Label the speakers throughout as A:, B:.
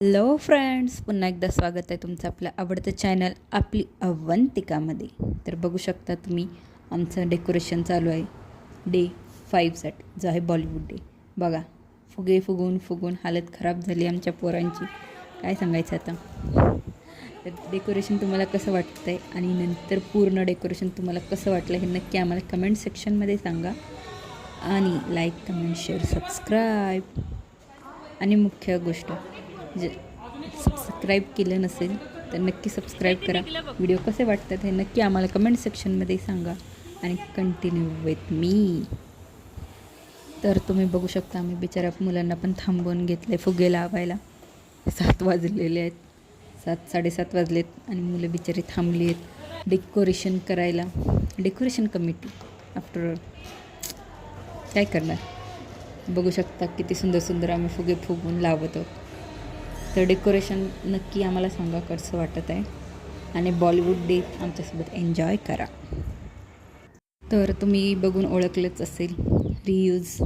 A: Hello friends, पुन्हा एकदा स्वागत आहे तुमचं आपलं आवडतं चॅनल आपली अवंतिकामध्ये. तर बघू शकता तुम्ही आमचं डेकोरेशन चालू आहे डे 5साठी, जो आहे बॉलिवूड डे. बघा, फुगे फुगून हालत खराब झाली आमच्या पोरांची. काय सांगायचं आता. तर डेकोरेशन तुम्हाला कसं वाटतं आहे आणि नंतर पूर्ण डेकोरेशन तुम्हाला कसं वाटलं हे नक्की आम्हाला कमेंट सेक्शनमध्ये सांगा. आणि लाईक, कमेंट, शेअर, सबस्क्राईब. आणि मुख्य गोष्ट, जे सबस्क्राईब केलं नसेल तर नक्की सबस्क्राईब करा. व्हिडिओ कसे वाटतात हे नक्की आम्हाला कमेंट सेक्शनमध्ये सांगा. आणि कंटिन्यू विथ मी. तर तुम्ही बघू शकता, आम्ही बिचाऱ्या मुलांना पण थांबवून घेतलं आहे फुगे लावायला. 7 वाजलेले आहेत, 7-7:30 वाजलेत आणि मुलं बिचारी थांबली आहेत डेकोरेशन करायला. डेकोरेशन कमिटी आफ्टर ऑल काय करणार. बघू शकता किती सुंदर आम्ही फुगे फुगून लावत आहोत. तर डेकोरेशन नक्की आम्हाला सांगा कसं वाटत आहे. आणि बॉलिवूड डे आमच्यासोबत एन्जॉय करा. तर तुम्ही बघून ओळखलंच असेल रियूज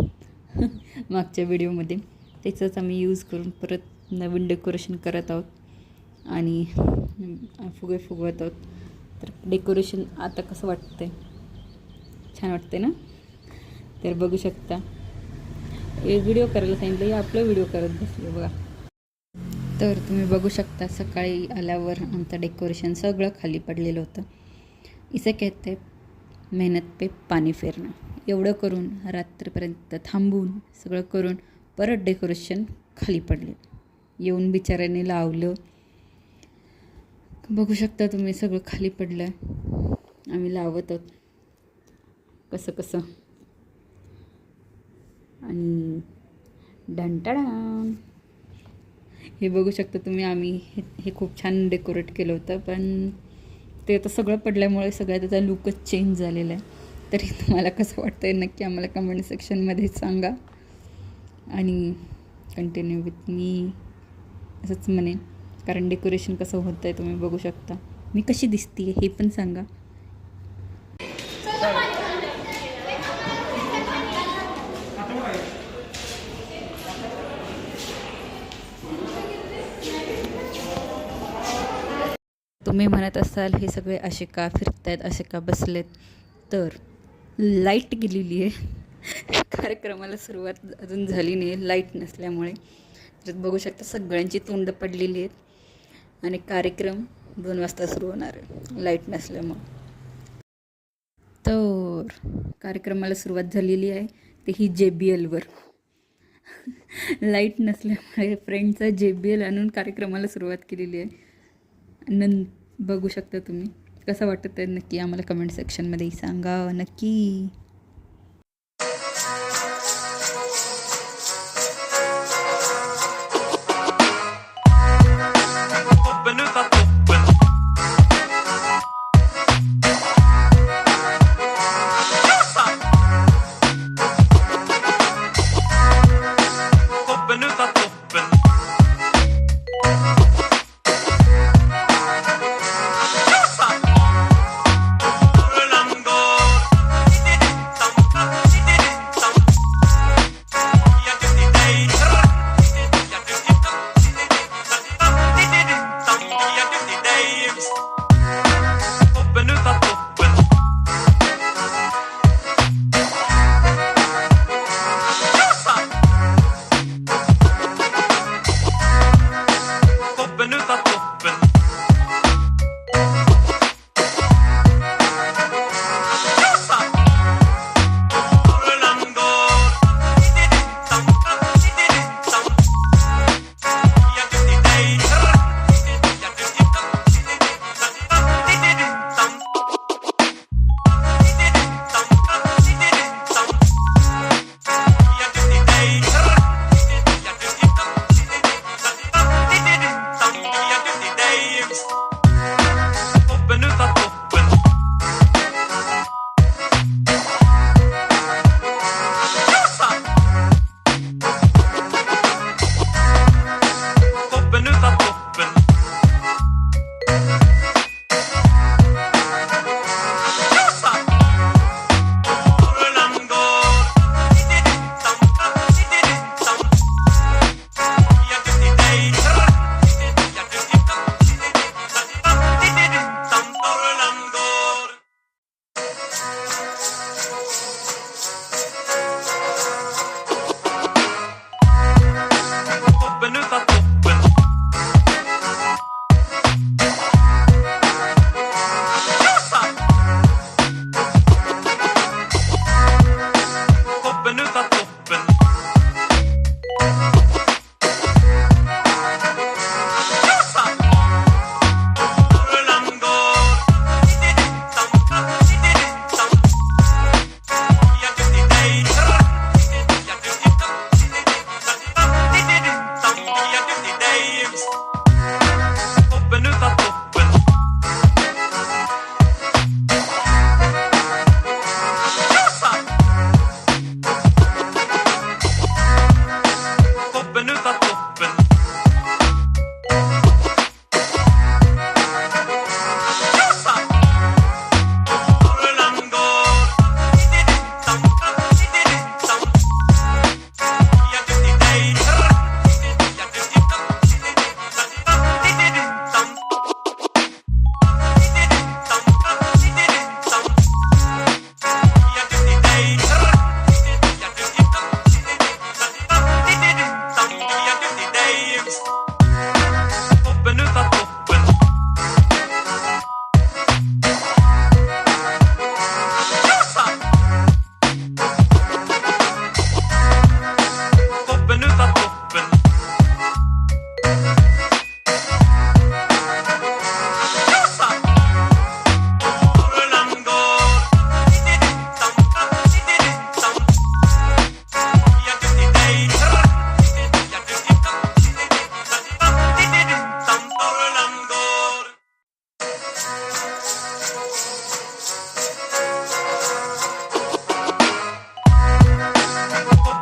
A: मागच्या व्हिडिओमध्ये, त्याचंच आम्ही यूज करून परत नवीन डेकोरेशन करत आहोत आणि फुगे फुगवत आहोत. तर डेकोरेशन आता कसं वाटतं आहे, छान वाटते ना. तर बघू शकता, एक व्हिडिओ करायला सांगितलं, आपलं व्हिडिओ करत बसले बघा. तर तुम्ही बघू शकता, सकाळी आल्यावर आमचं डेकोरेशन सगळं खाली पडलेलं होतं. इसे कहते मेहनत पे पाणी फेरणं. एवढं करून रात्रीपर्यंत थांबून सगळं करून परत डेकोरेशन खाली पडले. येऊन बिचाऱ्याने लावलं. बघू शकता तुम्ही, सगळं खाली पडलं. आम्ही लावत आहोत कसं आणि ढंटाळा. हे बघू शकता तुम्ही, आम्ही हे खूप छान डेकोरेट केलं होतं, पण ते आता सगळं पडल्यामुळे सगळ्या त्याचा लुकच चेंज झालेला आहे. तरी तुम्हाला कसं वाटतं आहे नक्की आम्हाला कमेंट सेक्शनमध्ये सांगा. आणि कंटिन्यू विथ मी असंच म्हणेन, कारण डेकोरेशन कसं होतं आहे तुम्ही बघू शकता. मी कशी दिसते हे पण सांगा. तुम्ही म्हणत असाल हे सगळे असे का फिरत आहेत, असे का बसलेत, तर लाईट गेलेली आहे. कार्यक्रमाला सुरुवात अजून झाली नाही लाईट नसल्यामुळे. तर बघू शकता सगळ्यांची तोंड पडलेली आहेत आणि कार्यक्रम 2 वाजता सुरू होणार आहे लाईट नसल्यामुळे. तर कार्यक्रमाला सुरुवात झालेली आहे, तेही JBLवर. लाईट नसल्यामुळे फ्रेंडचा JBL आणून कार्यक्रमाला सुरुवात केलेली आहे. बघू शकता तुम्ही, कसं वाटतं आहे नक्की आम्हाला कमेंट सेक्शनमध्ये सांगा नक्की.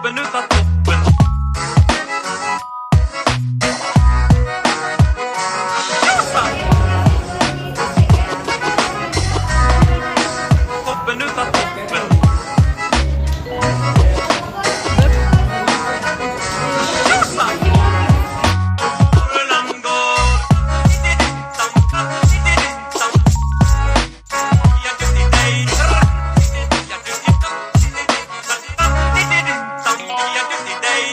B: toppen utav toppen. Toppen utav toppen. Norrland går. Jag är till dig.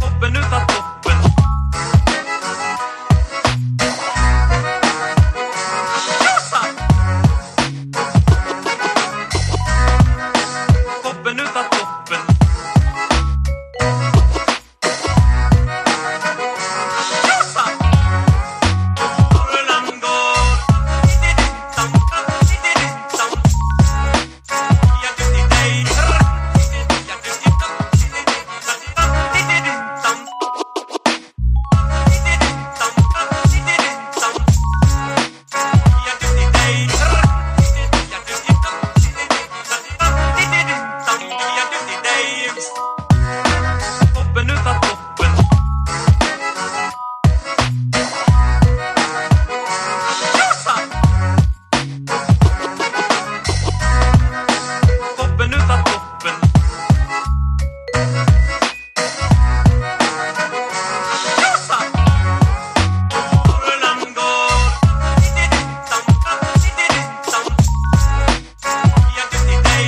B: Toppen utav toppen. Toppen utav toppen. Norrland går. Jag är till dig. Toppen utav toppen. Toppen utav toppen. Norrland går. Jag är till dig.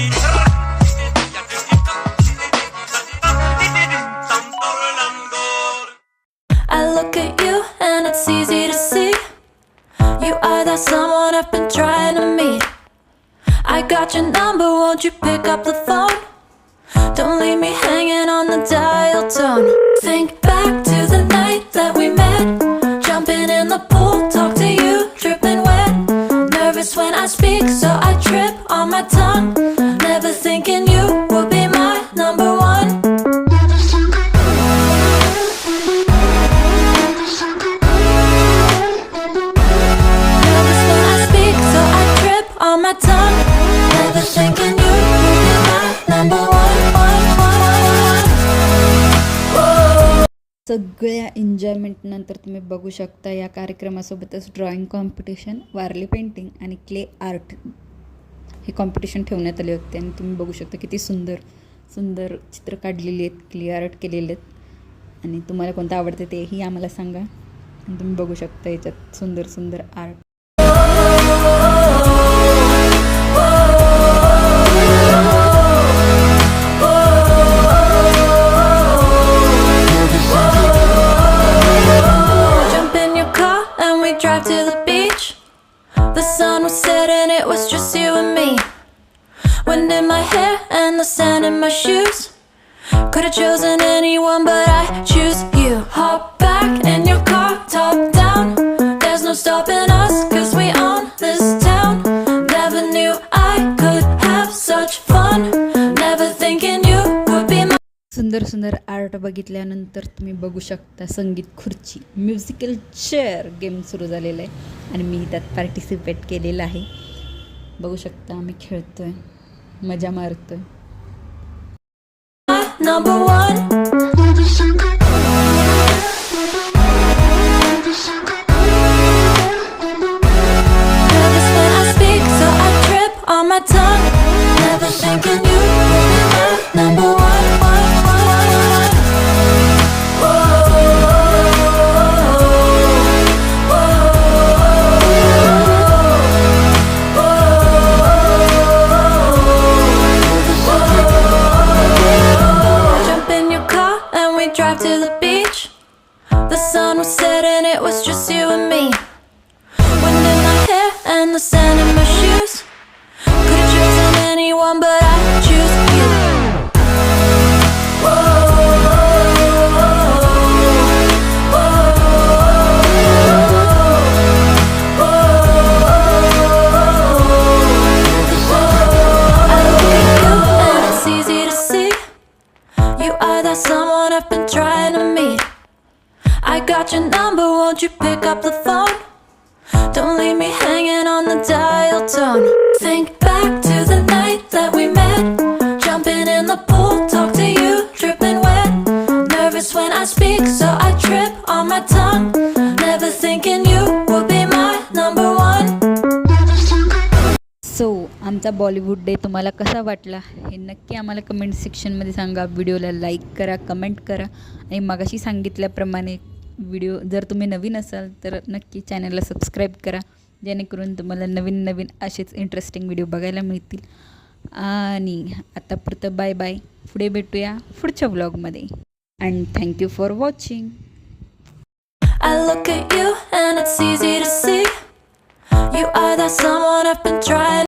B: Norrland går.
C: I look at you and it's easy to see you are that someone I've been trying to meet. I got your number, won't you pick up the phone? Don't leave me hanging on the dial tone. Think back to the night that we met, jumping in the pool, talk to you, dripping wet. Nervous when I speak, so I trip on my tongue. Never thinking you would be my number one. Nervous when I speak, so I trip on my tongue. Never thinking you would be my number one.
A: सगळ्या एन्जॉयमेंटनंतर तुम्ही बघू शकता या कार्यक्रमासोबतच drawing competition, Warli painting आणि clay art हे competition ठेवण्यात आले होते. आणि तुम्ही बघू शकता किती सुंदर सुंदर चित्र काढलेली आहेत, क्ले आर्ट केलेले आहेत. आणि तुम्हाला कोणतं आवडतं तेही आम्हाला सांगा. आणि तुम्ही बघू शकता याच्यात सुंदर सुंदर art.
C: Jump in your car and we drive to the beach. The sun was setting, it was just you and me. Wind in my hair and the sand in my shoes. Could've chosen anyone but I choose you. Hop back in your car, top down. There's no stopping us, cause we own this town. Never knew I could have such fun. Never thinking you would be my.
A: सुंदर सुंदर art बघितल्यानंतर तुम्ही बघू शकता संगीत खुर्ची musical chair game सुरू झालेला आहे. आणि मी त्यात पार्टिसिपेट केलेलं आहे. बघू शकता आम्ही खेळतो आहे, मजा मारतो आहे.
C: Number one. Nervous when I speak, so I trip on my tongue. Never thinking you would be my number one. Jump in your car and we drive to the beach. The sun was setting, it was just you and me. Wind in my hair and the sand in my shoes. Could've chosen anyone but I choose you. I look at you and it's easy to see you are that someone I've been trying to meet. I got your number, won't you pick up the phone? Don't leave me hanging on the dial tone. Think back to the night that we met, jumping in the pool, talk
A: आजचा Bollywood day तुम्हाला कसा वाटला हे नक्की आम्हाला comment सेक्शनमध्ये सांगा. व्हिडिओला लाईक करा, कमेंट करा आणि मगाशी सांगितल्याप्रमाणे व्हिडिओ जर तुम्ही नवीन असाल तर नक्की चॅनलला सबस्क्राईब करा, जेणेकरून तुम्हाला नवीन नवीन असेच इंटरेस्टिंग व्हिडिओ बघायला मिळतील. आणि आतापुरतं बाय बाय. पुढे भेटूया पुढच्या व्लॉगमध्ये. And thank you for watching.
C: I look at you and it's easy to see. You are that someone I've been trying